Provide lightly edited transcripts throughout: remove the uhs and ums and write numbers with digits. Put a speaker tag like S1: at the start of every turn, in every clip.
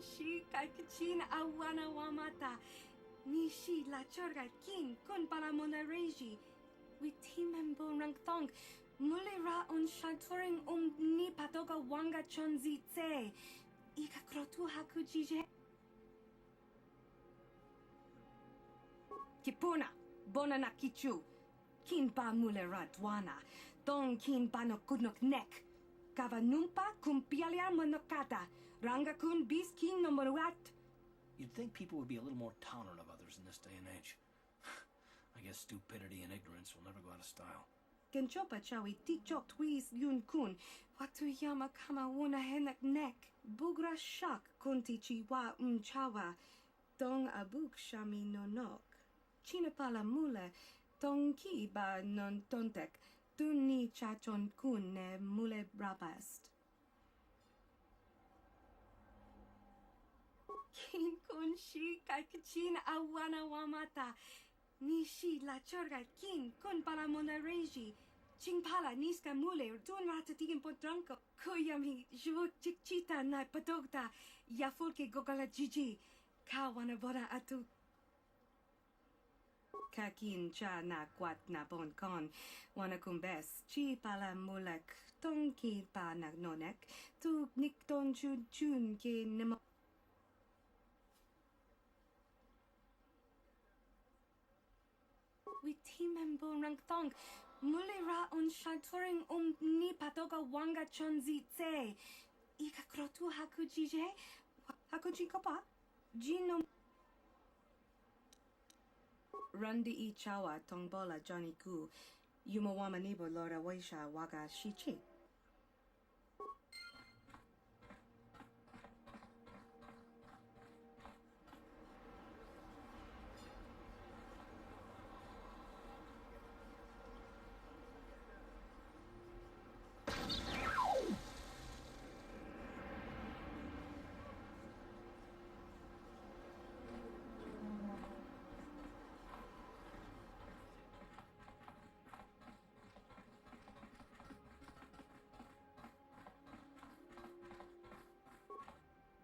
S1: shi kaikachin awana wamata. Nishi la chorga kin kun para monareji. Witimembo rangthong. Mulera on shanturing ni patoga wanga chonzi tse. Ika krotu hakujije. Kipuna, bona na kichu. Kin pa mulera dwana. Dong kin pa no kudnok nek. Kava numpa kumpialia monokata. Ranga kun bis kin no moruat.
S2: You'd think people would be a little more tolerant of others in this day and age. I guess stupidity and ignorance will never go out of style.
S1: Genchopa chawi tikchok twiz yun kun. Watu yama kama wuna henak nek. Bugra shak kunti chiwa chawa. Dong abuk shami nonok. Chinapala mule. Dong ki ba non tontek. Duni chachon kun ne mule brabast. Kin kun shi kaikachin awana wamata. Nishi la chorga kin kun para monareji. Chingpala niska mule dun ratatigin potranko. Kuyami jvuk chikchita na patogta. Yafulke gogala jiji. Kawana bora atu. Kakin cha na kwat na bon kon. Wana kumbes. Chi pala mulek. Tonki pa na nonek. Tu nik don chun chun ke nemo. Witimembo rangthong. Mulera on shanturing ni patoga wanga chonzi tse. Ika krotu hakujije. Hakujikopa. Jino. Rundi I chawa tongbola Johnny Ku. Yumawama nibo lora waisha waga shichi.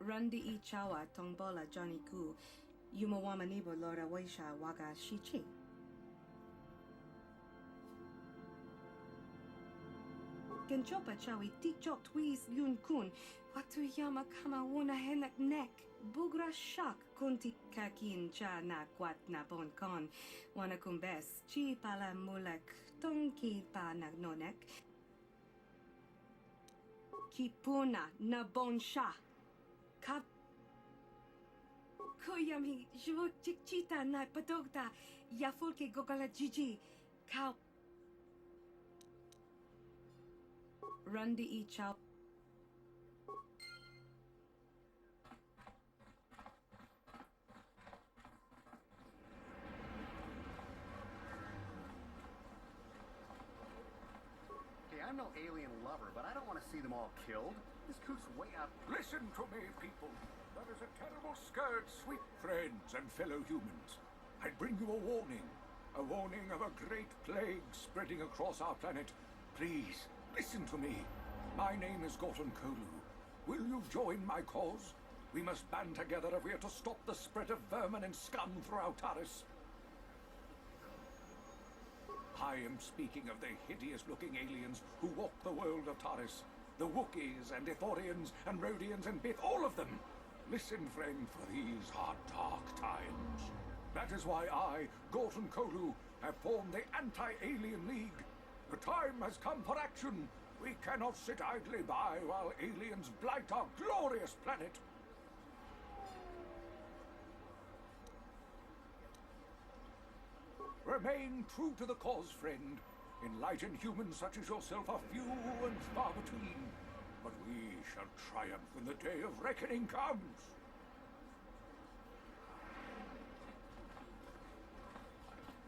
S1: Rundi I chawa tongbola Johnny Ku. Yumawama nibo lora waisha waga shichi. Genchopa chawi tikchok twiz yun kun. Watu yama kama wuna henak nek. Bugra shak kunti kakin cha na kwat na bon kon. Wana kumbes. Chi pala mulek. Tonki pa na nonek. Kipuna na bon sha. Kap. Kuyami jvuk chikchita na patogta. Yafulke gogala jiji. Kao. Rundi I chow.
S3: Hey, I'm no alien lover, but I don't want to see them all killed. This coot's way up.
S4: Listen to me, people. There is a terrible scourge, sweet friends and fellow humans. I bring you a warning of a great plague spreading across our planet. Please, listen to me. My name is Gorton Kolu. Will you join my cause? We must band together if we are to stop the spread of vermin and scum throughout Taris. I am speaking of the hideous-looking aliens who walk the world of Taris. The Wookiees and Ithorians and Rhodians and Bith, all of them. Listen, friend, for these are dark times. That is why I, Gorton Kolu, have formed the Anti-Alien League. The time has come for action. We cannot sit idly by while aliens blight our glorious planet. Remain true to the cause, friend. Enlightened humans such as yourself are few and far between. But we shall triumph when the day of reckoning comes.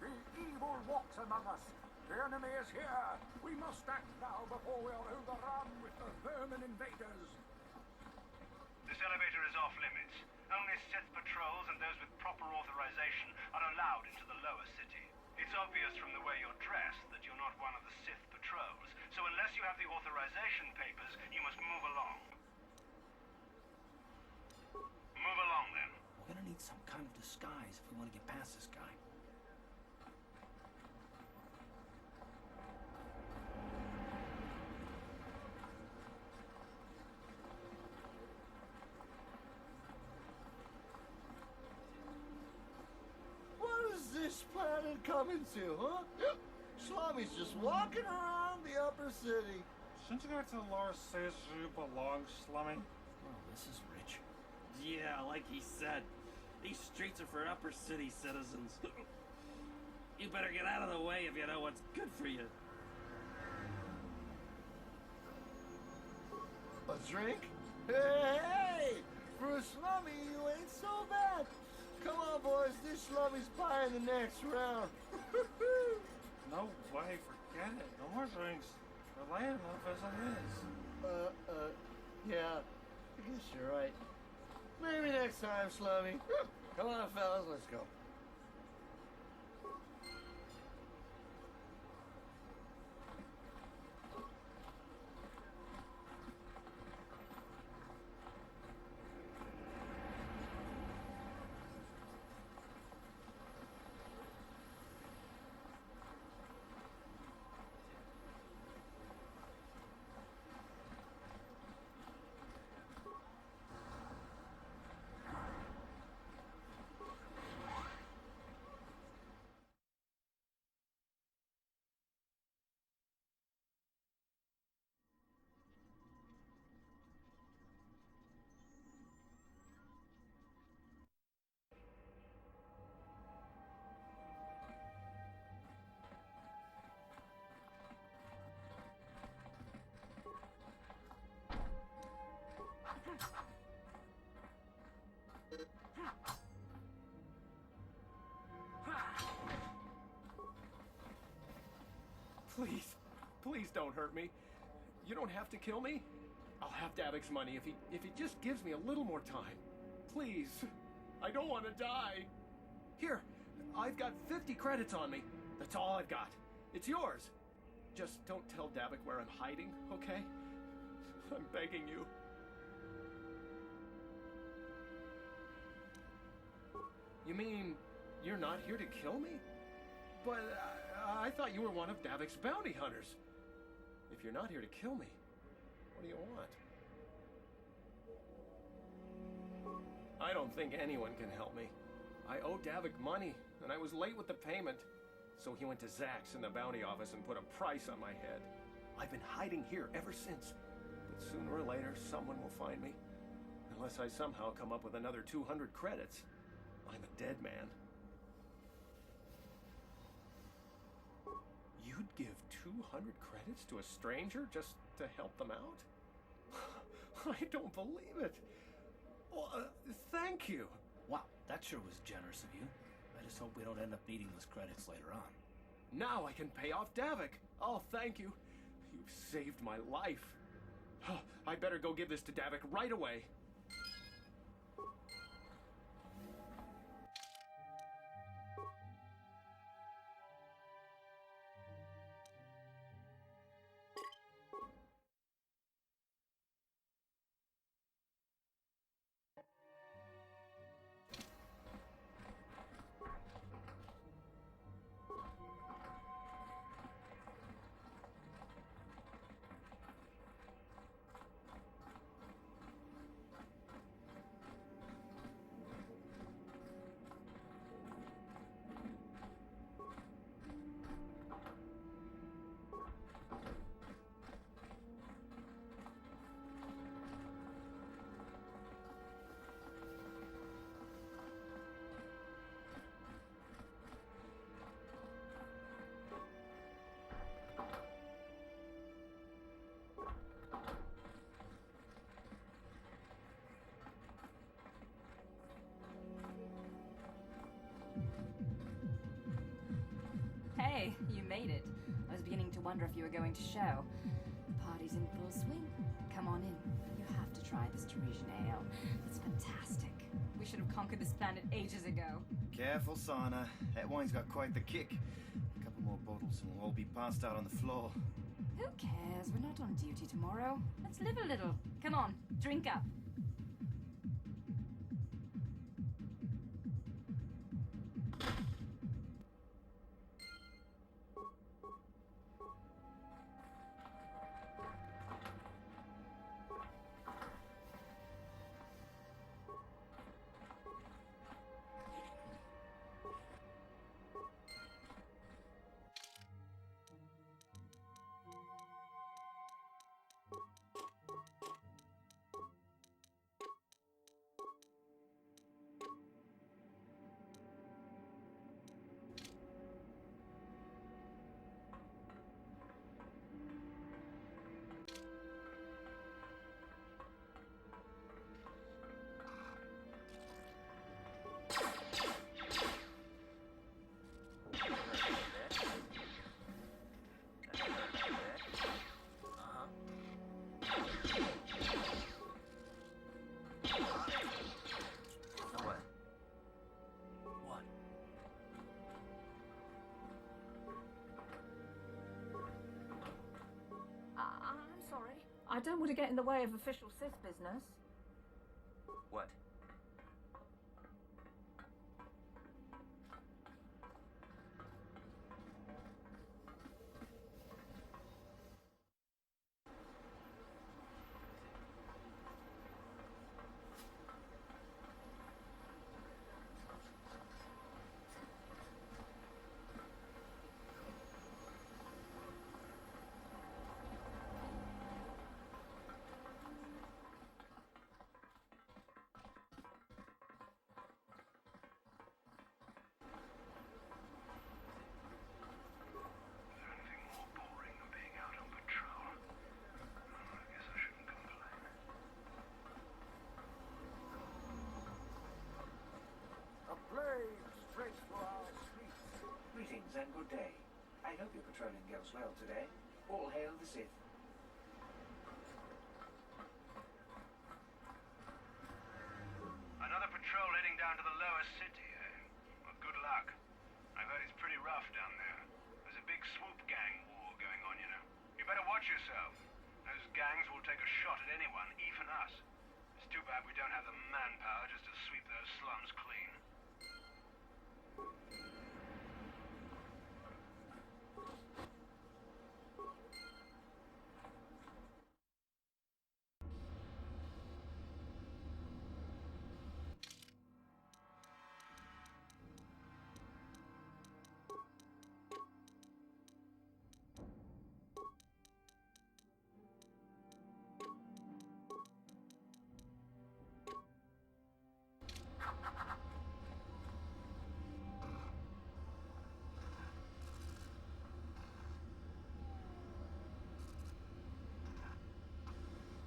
S4: The evil walks among us. The enemy is here. We must act now before we are overrun with the vermin invaders.
S5: This elevator is off limits. Only Sith patrols and those with proper authorization are allowed into the lower city. It's obvious from the way you're dressed that you're not one of the Sith patrols, so unless you have the authorization papers, you must move along.
S2: need some kind of disguise if we want to get past this guy.
S6: What is this planet coming to, huh? Slummy's just walking around the upper city.
S7: Shouldn't you go to the lower says you belong, Slummy?
S2: Oh, this is rich.
S8: Yeah, like he said, these streets are for upper city citizens. You better get out of the way if you know what's good for you.
S6: A drink? Hey! For a slummy, you ain't so bad. Come on, boys. This slummy's buying the next round.
S7: No way, forget it. No more drinks. We're laying enough as it is.
S6: Yeah. I guess you're right. Maybe next time, slummy. Come on, fellas, let's go.
S9: Please don't hurt me. You don't have to kill me. I'll have Davic's money if he just gives me a little more time. Please. I don't want to die. Here, I've got 50 credits on me. That's all I've got. It's yours. Just don't tell Davic where I'm hiding, okay? I'm begging you. You mean you're not here to kill me? But I thought you were one of Davic's bounty hunters. If you're not here to kill me, what do you want? I don't think anyone can help me. I owe Davic money, and I was late with the payment. So he went to Zach's in the bounty office and put a price on my head. I've been hiding here ever since. But sooner or later, someone will find me. Unless I somehow come up with another 200 credits. I'm a dead man. You'd give 200 credits to a stranger just to help them out? I don't believe it. Well, thank you.
S2: Wow, that sure was generous of you. I just hope we don't end up needing those credits later on.
S9: Now I can pay off Davic. Oh, thank you. You've saved my life. I better go give this to Davic right away.
S10: Hey, you made it. I was beginning to wonder if you were going to show. The party's in full swing. Come on in. You have to try this Teresian ale. It's fantastic. We should have conquered this planet ages ago.
S11: Careful, Sana. That wine's got quite the kick. A couple more bottles and we'll all be passed out on the floor.
S10: Who cares? We're not on duty tomorrow. Let's live a little. Come on, drink up. I don't want to get in the way of official Sith business.
S12: What?
S13: Greetings and good day. I hope your patrolling goes well today. All hail the Sith.
S5: Another patrol heading down to the lower city, eh? Well, good luck. I've heard it's pretty rough down there. There's a big swoop gang war going on, you know. You better watch yourself. Those gangs will take a shot at anyone, even us. It's too bad we don't have the manpower just to sweep those slums clean.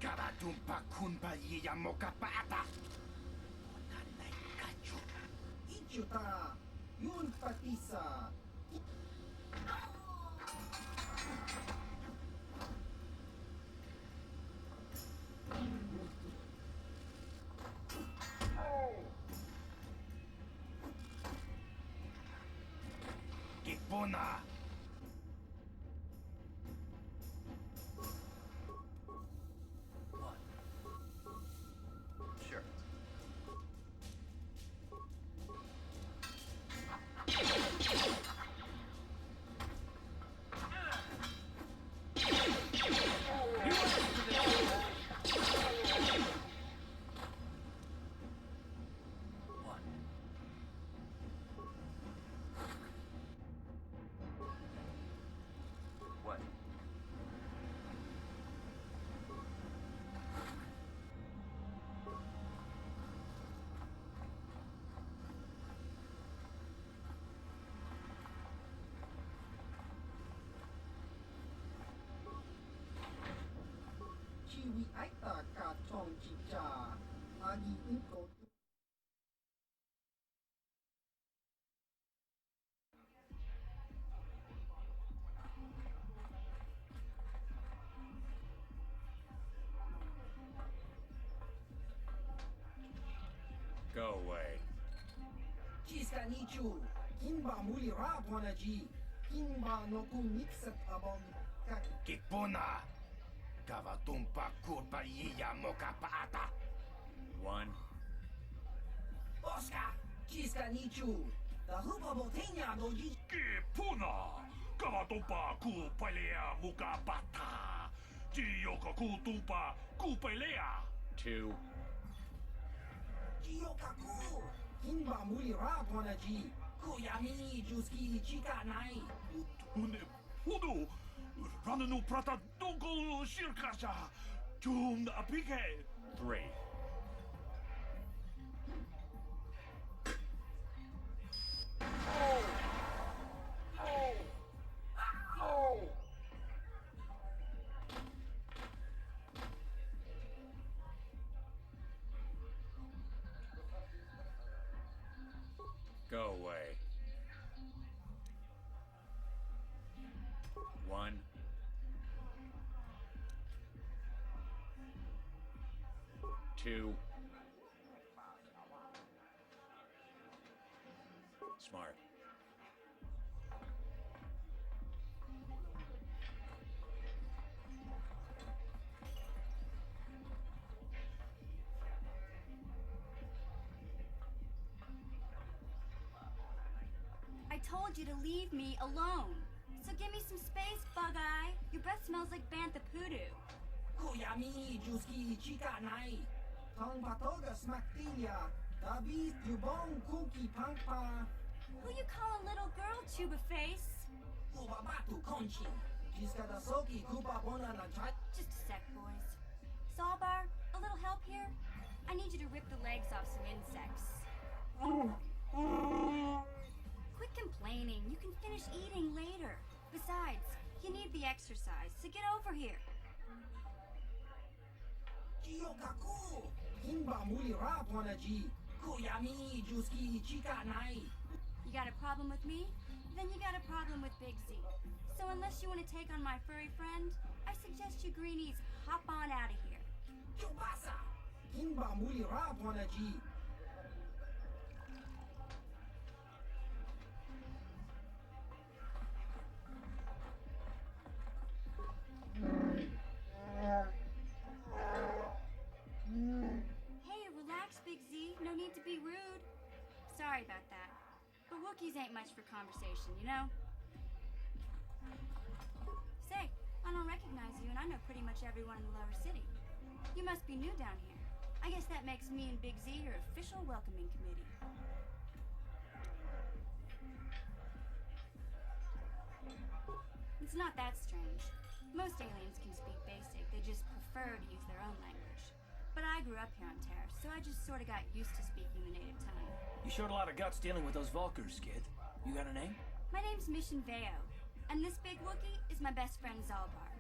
S11: Karatumpa kunpa yiya mokapata. Onanay kacho.
S6: Ichuta, yun patisa.
S11: Kipuna.
S12: Sure. What?
S6: Chiwi aita ka chong chicha. Agi inko.
S4: Go away.
S6: Chiska nichu. Kimba muli rabwana ji. Kimba no kumixat abong kak.
S11: Kipuna. Kavatumpa kurpa yiya mokapata.
S4: One.
S6: Oscar. Chiska nichu. The hupa botenya no ji.
S4: Kipuna! Kavatumpa kupalea mukapata. Jiyoka kutumpa kupalea. Two.
S6: Jiyokaku. Kimba muli rabwana ji. Kuyamini juski chika nai.
S4: Udu! Rananu prata dongol shirkasha. Tum apike. Three. Go away. One. Two. Smart.
S14: told you to leave me alone. So give me some space, Bug-Eye. Your breath smells like bantha poodoo.
S15: Kuyami Juski Chika Nai. Tong Patoga Smaktilia. Dabi Yubong Kuki Pangpa.
S14: Who you call a little girl, Chuba Face?
S15: Ubabatu Conchi. Jiskadasoki Kupa Bona Najat.
S14: Just a sec, boys. Zalbar, a little help here? I need you to rip the legs off some insects. Quit complaining. You can finish eating later. Besides, you need the exercise, so get over here.
S15: Jiyokaku. Himba Muli Raponaji. Kuyami Juski Chika Nai.
S14: You got a problem with me? Then you got a problem with Big Z. So unless you want to take on my furry friend, I suggest you greenies hop on out of here.
S15: Chubasa. Himba Muli Raponaji.
S14: Hey, relax, Big Z. No need to be rude. Sorry about that. But Wookiees ain't much for conversation, you know? Say, I don't recognize you, and I know pretty much everyone in the lower city. You must be new down here. I guess that makes me and Big Z your official welcoming committee. It's not that strange. Most aliens can speak basic, they just prefer to use their own language. But I grew up here on Terra, so I just sort of got used to speaking the native tongue.
S2: You showed a lot of guts dealing with those Vulkars, kid. You got a name?
S14: My name's Mission Veo, and this big Wookiee is my best friend Zalbar.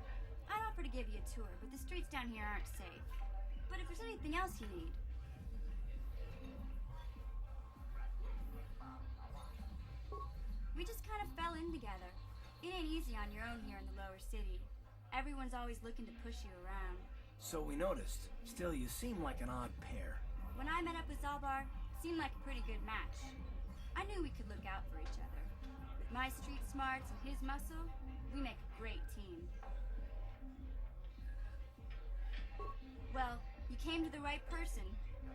S14: I'd offer to give you a tour, but the streets down here aren't safe. But if there's anything else you need... We just kind of fell in together. It ain't easy on your own here in the lower city. Everyone's always looking to push you around.
S2: So we noticed. Still, you seem like an odd pair.
S14: When I met up with Zalbar, it seemed like a pretty good match. I knew we could look out for each other. With my street smarts and his muscle, we make a great team. Well, you came to the right person.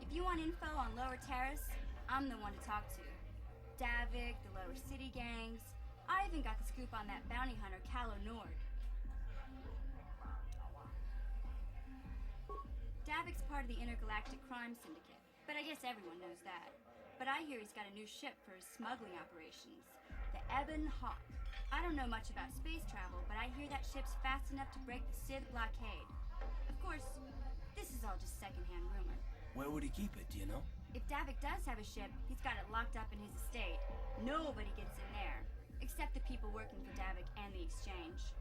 S14: If you want info on Lower Terrace, I'm the one to talk to. Davik, the Lower City gangs. I even got the scoop on that bounty hunter, Calo Nord. Davik's part of the Intergalactic Crime Syndicate, but I guess everyone knows that. But I hear he's got a new ship for his smuggling operations, the Ebon Hawk. I don't know much about space travel, but I hear that ship's fast enough to break the Sith blockade. Of course, this is all just secondhand rumor.
S2: Where would he keep it, do you know?
S14: If Davik does have a ship, he's got it locked up in his estate. Nobody gets in there, except the people working for Davik and the Exchange.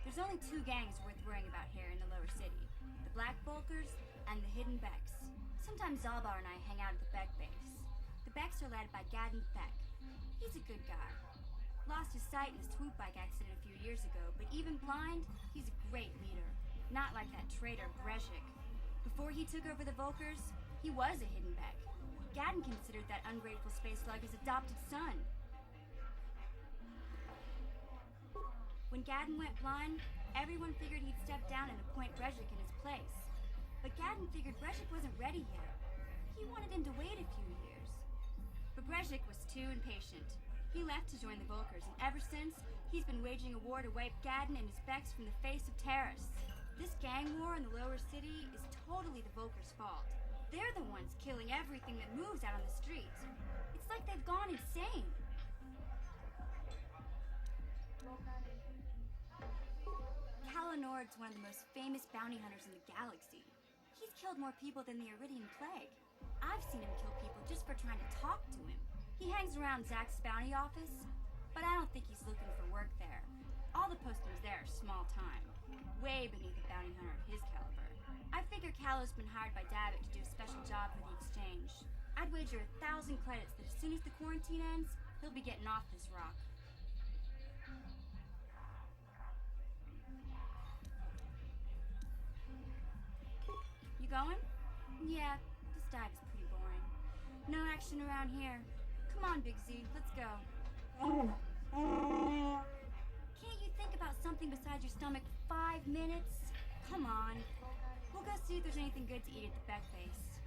S14: There's only two gangs worth worrying about here in the lower city. The Black Bulkers and the Hidden Becks. Sometimes Zalbar and I hang out at the Beck base. The Becks are led by Gadden Beck. He's a good guy. Lost his sight in a swoop bike accident a few years ago, but even blind, he's a great leader. Not like that traitor Brezhik. Before he took over the Vulkars, he was a Hidden Beck. Gadden considered that ungrateful space slug his adopted son. When Gadden went blind, everyone figured he'd step down and appoint Brezhik in his place. But Gadden figured Brezhik wasn't ready yet. He wanted him to wait a few years. But Brezhik was too impatient. He left to join the Vulkars, and ever since, he's been waging a war to wipe Gadden and his Becks from the face of Terrace. This gang war in the lower city is totally the Vulkars' fault. They're the ones killing everything that moves out on the streets. It's like they've gone insane. Calo Nord's one of the most famous bounty hunters in the galaxy. He's killed more people than the Iridian Plague. I've seen him kill people just for trying to talk to him. He hangs around Zack's bounty office, but I don't think he's looking for work there. All the postings there are small time, way beneath a bounty hunter of his caliber. I figure Calo's been hired by Davik to do a special job for the Exchange. I'd wager 1,000 credits that as soon as the quarantine ends, he'll be getting off this rock. You going? Yeah, this dive is pretty boring. No action around here. Come on, Big Z, let's go. Can't you think about something besides your stomach for 5 minutes? Come on. We'll go see if there's anything good to eat at the Beck base.